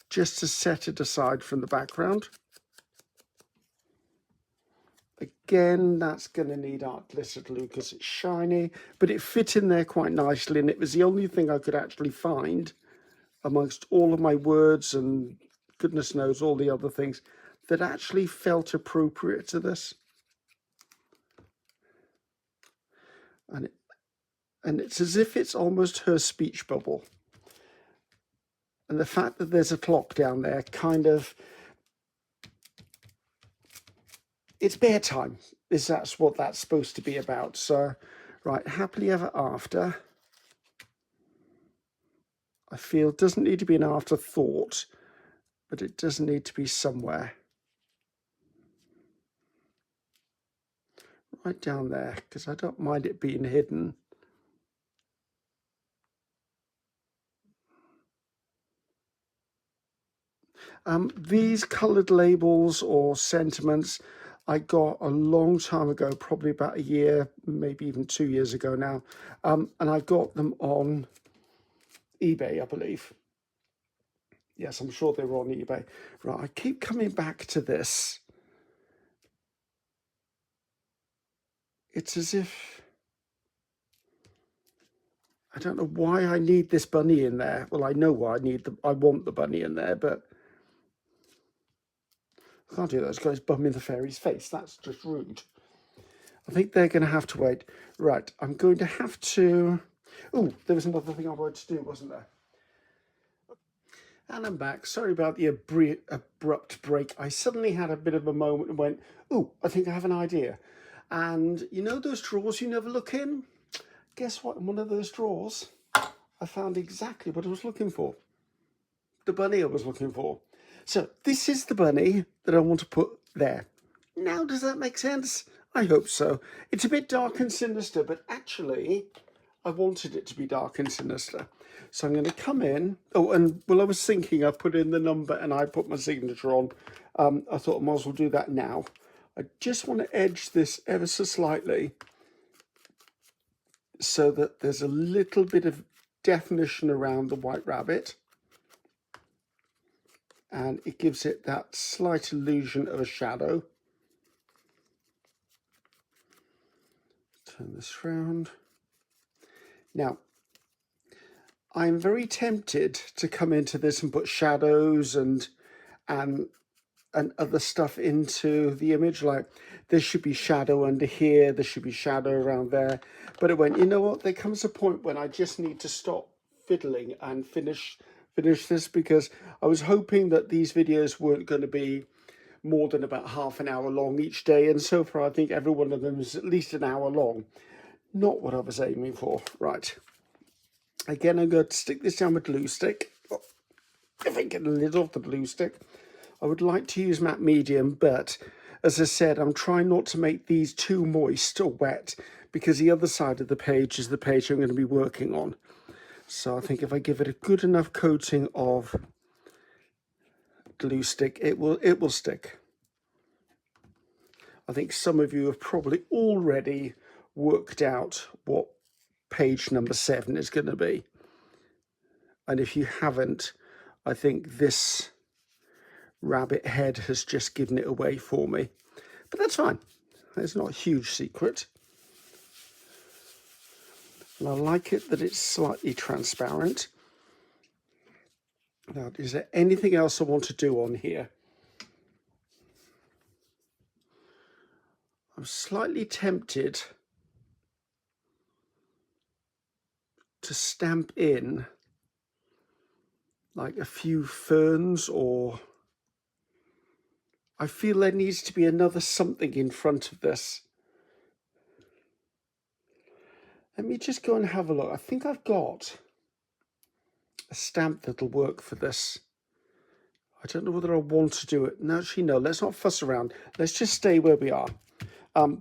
just to set it aside from the background. Again, that's going to need art glitter glue because it's shiny, but it fit in there quite nicely, and it was the only thing I could actually find amongst all of my words and goodness knows all the other things that actually felt appropriate to this. And it's as if it's almost her speech bubble. And the fact that there's a clock down there kind of, it's bear time, that's what that's supposed to be about. So, right, happily ever after, I feel doesn't need to be an afterthought, but it does need to be somewhere. Right down there, because I don't mind it being hidden. These coloured labels or sentiments I got a long time ago, probably about a year, maybe even 2 years ago now. And I got them on eBay, I believe. Yes, I'm sure they were on eBay. Right, I keep coming back to this. It's as if, I don't know why I need this bunny in there. Well, I know why I want the bunny in there, but I can't do that. It's got his bum in the fairy's face. That's just rude. I think they're going to have to wait. Right, I'm going to have to... Oh, there was another thing I wanted to do, wasn't there? And I'm back. Sorry about the abrupt break. I suddenly had a bit of a moment and went, oh, I think I have an idea. And you know those drawers you never look in? Guess what? In one of those drawers, I found exactly what I was looking for. The bunny I was looking for. So this is the bunny that I want to put there. Now, does that make sense? I hope so. It's a bit dark and sinister, but actually, I wanted it to be dark and sinister. So I'm going to come in. Oh, and while I was thinking, I put in the number and I put my signature on. I thought I might as well do that now. I just want to edge this ever so slightly so that there's a little bit of definition around the white rabbit. And it gives it that slight illusion of a shadow. Turn this round. Now, I'm very tempted to come into this and put shadows and other stuff into the image, like there should be shadow under here, there should be shadow around there. But it went, you know what, there comes a point when I just need to stop fiddling and finish this, because I was hoping that these videos weren't going to be more than about half an hour long each day, and so far I think every one of them is at least an hour long. Not what I was aiming for. Right, again, I'm going to stick this down with glue stick. If I get a lid off the glue stick, I would like to use matte medium, but as I said, I'm trying not to make these too moist or wet, because the other side of the page is the page I'm going to be working on. So I think if I give it a good enough coating of glue stick, it will stick. I think some of you have probably already worked out what page number 7 is going to be. And if you haven't, I think this rabbit head has just given it away for me. But that's fine. It's not a huge secret. And I like it that it's slightly transparent. Now, is there anything else I want to do on here? I'm slightly tempted to stamp in like a few ferns, or I feel there needs to be another something in front of this. Let me just go and have a look. I think I've got a stamp that'll work for this. I don't know whether I want to do it. No, actually, no, let's not fuss around. Let's just stay where we are.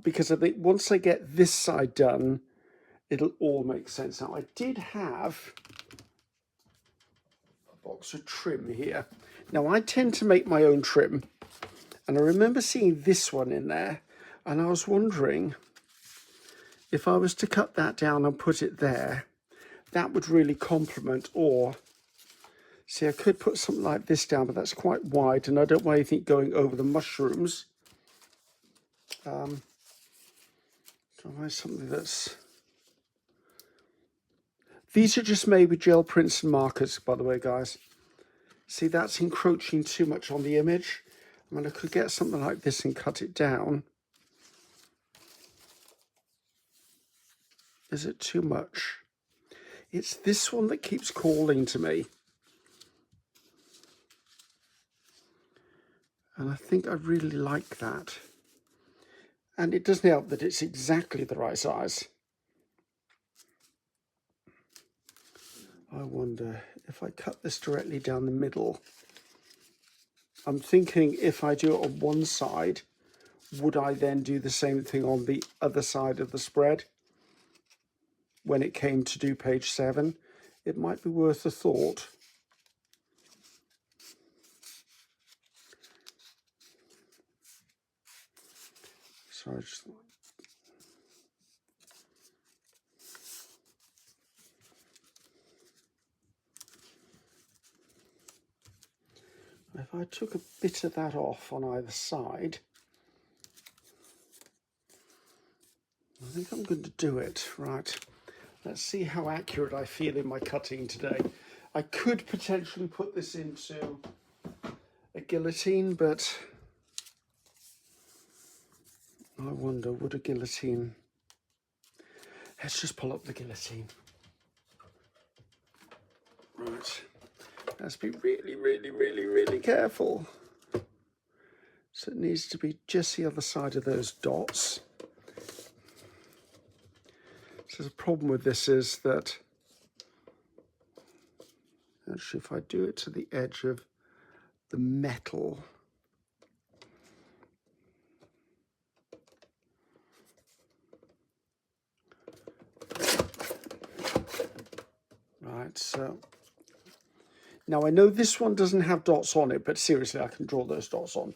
Because I think once I get this side done, it'll all make sense. Now, I did have a box of trim here. Now, I tend to make my own trim. And I remember seeing this one in there. And I was wondering if I was to cut that down and put it there, that would really complement. Or, see, I could put something like this down, but that's quite wide, and I don't want anything going over the mushrooms. So I want something that's... These are just made with gel prints and markers, by the way, guys. See, that's encroaching too much on the image. I mean, I could get something like this and cut it down. Is it too much? It's this one that keeps calling to me. And I think I really like that. And it doesn't help that it's exactly the right size. I wonder if I cut this directly down the middle. I'm thinking if I do it on one side, would I then do the same thing on the other side of the spread? When it came to do page 7, it might be worth a thought. Sorry, if I took a bit of that off on either side, I think I'm going to do it. Right, let's see how accurate I feel in my cutting today. I could potentially put this into a guillotine, but I wonder, would a guillotine... Let's just pull up the guillotine. Right. Let's be really, really, really, really careful. So it needs to be just the other side of those dots. So the problem with this is that, actually, if I do it to the edge of the metal, right, so now I know this one doesn't have dots on it, but seriously, I can draw those dots on.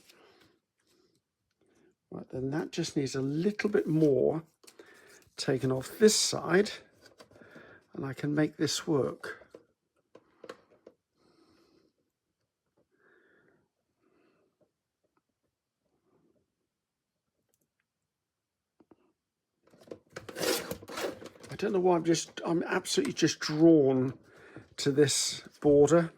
Right, then that just needs a little bit more taken off this side, and I can make this work. I don't know why I'm absolutely just drawn to this border.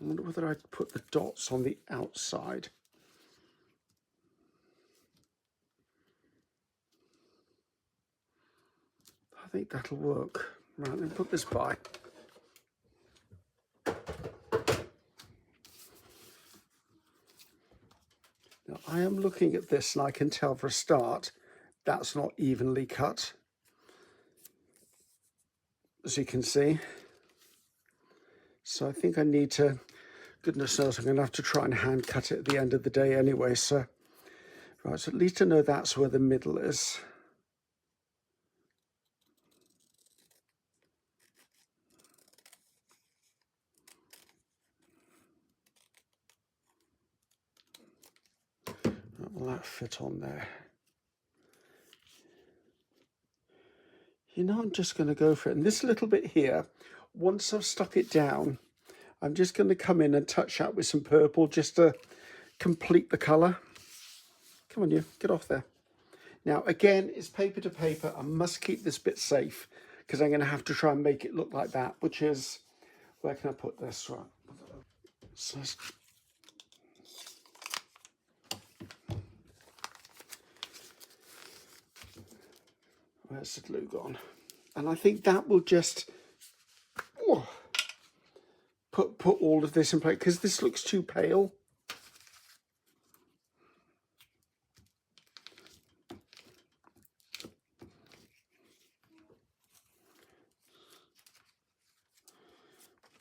I wonder whether I'd put the dots on the outside. I think that'll work. Right, let me put this by. Now, I am looking at this and I can tell for a start that's not evenly cut, as you can see. So I think I need to, goodness knows I'm going to have to try and hand cut it at the end of the day anyway. So, right, so at least I know that's where the middle is. Will that fit on there? You know, I'm just going to go for it. And this little bit here, once I've stuck it down, I'm just going to come in and touch that with some purple just to complete the colour. Come on, you, get off there. Now, again, it's paper to paper. I must keep this bit safe because I'm going to have to try and make it look like that, which is, where can I put this? Right. So, where's the glue gone? And I think that will just put all of this in place because this looks too pale.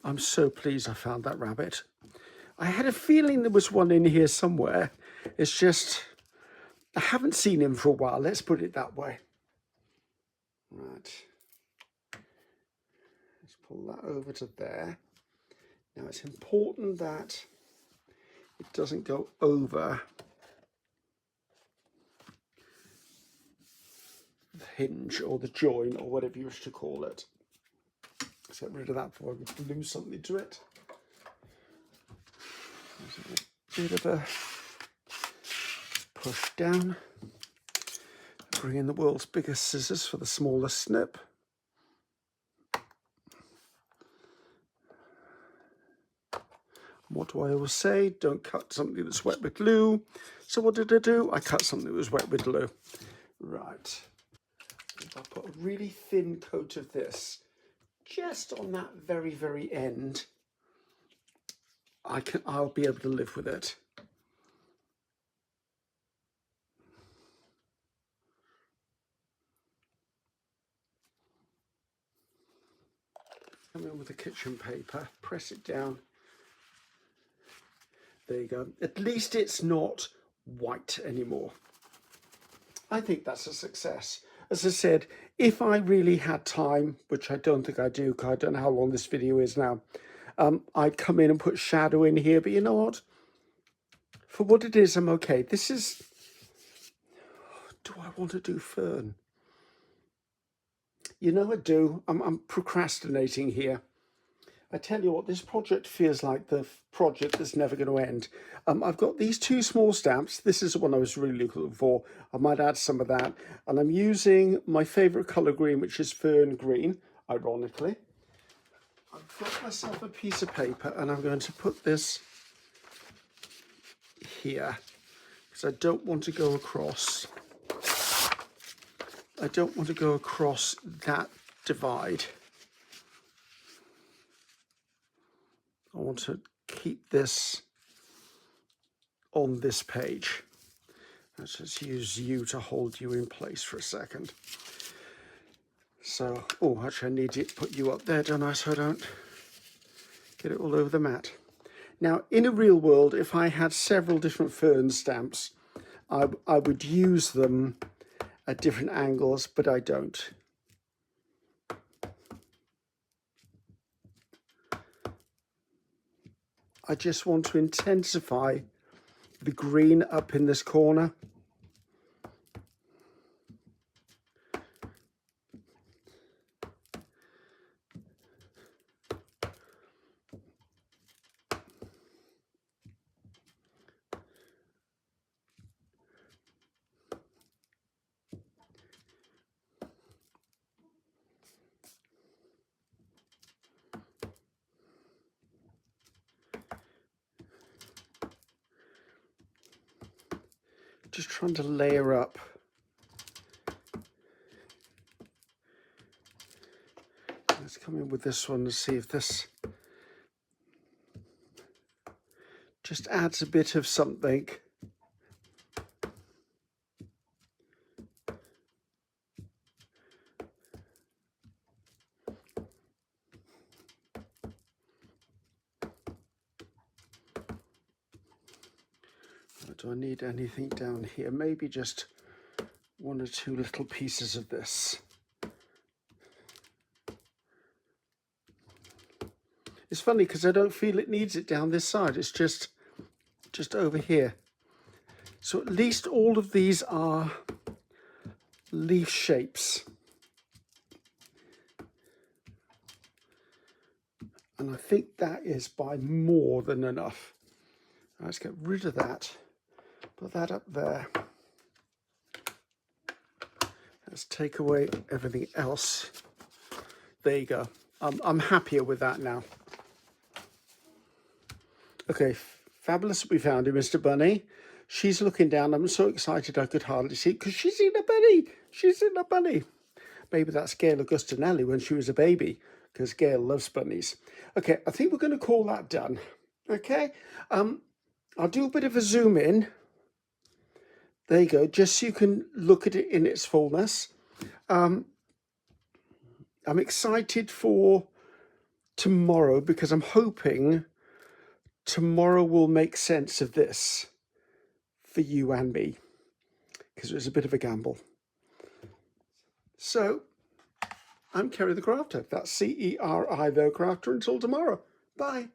I'm so pleased I found that rabbit. I had a feeling there was one in here somewhere. It's just, I haven't seen him for a while. Let's put it that way. Right. Let's pull that over to there. Now it's important that it doesn't go over the hinge or the join or whatever you wish to call it. Let's get rid of that before I glue something to it. There's a bit of a push down. Bring in the world's biggest scissors for the smallest snip. What do I always say? Don't cut something that's wet with glue. So what did I do? I cut something that was wet with glue. Right. If I put a really thin coat of this just on that very, very end, I'll be able to live with it. Come in with the kitchen paper, press it down. There you go. At least it's not white anymore. I think that's a success. As I said, if I really had time, which I don't think I do, because I don't know how long this video is now, I'd come in and put shadow in here. But you know what? For what it is, I'm okay. This is... Do I want to do fern? You know I do. I'm procrastinating here. I tell you what, this project feels like the project that's never going to end. I've got these two small stamps. This is the one I was really looking for. I might add some of that. And I'm using my favourite colour green, which is fern green, ironically. I've got myself a piece of paper and I'm going to put this here because I don't want to go across. I don't want to go across that divide. I want to keep this on this page. Let's just use you to hold you in place for a second. So, oh, actually I need to put you up there, don't I, so I don't get it all over the mat. Now, in a real world, if I had several different fern stamps, I would use them at different angles, but I don't. I just want to intensify the green up in this corner. Just trying to layer up. Let's come in with this one and see if this just adds a bit of something. do I need anything down here? Maybe just one or two little pieces of this. It's funny because I don't feel it needs it down this side. It's just over here. So at least all of these are leaf shapes. And I think that is by more than enough. Let's get rid of that. Put that up there. Let's take away everything else. There you go. I'm happier with that now. Okay, fabulous. We found it, Mr. Bunny. She's looking down. I'm so excited I could hardly see because she's in a bunny. She's in a bunny. Maybe that's Gail Augustinelli when she was a baby, because Gail loves bunnies. Okay, I think we're going to call that done. Okay, I'll do a bit of a zoom in. There you go, just so you can look at it in its fullness. I'm excited for tomorrow because I'm hoping tomorrow will make sense of this for you and me, because it was a bit of a gamble. So, I'm Ceri the Crafter. That's Ceri the Crafter. Until tomorrow. Bye.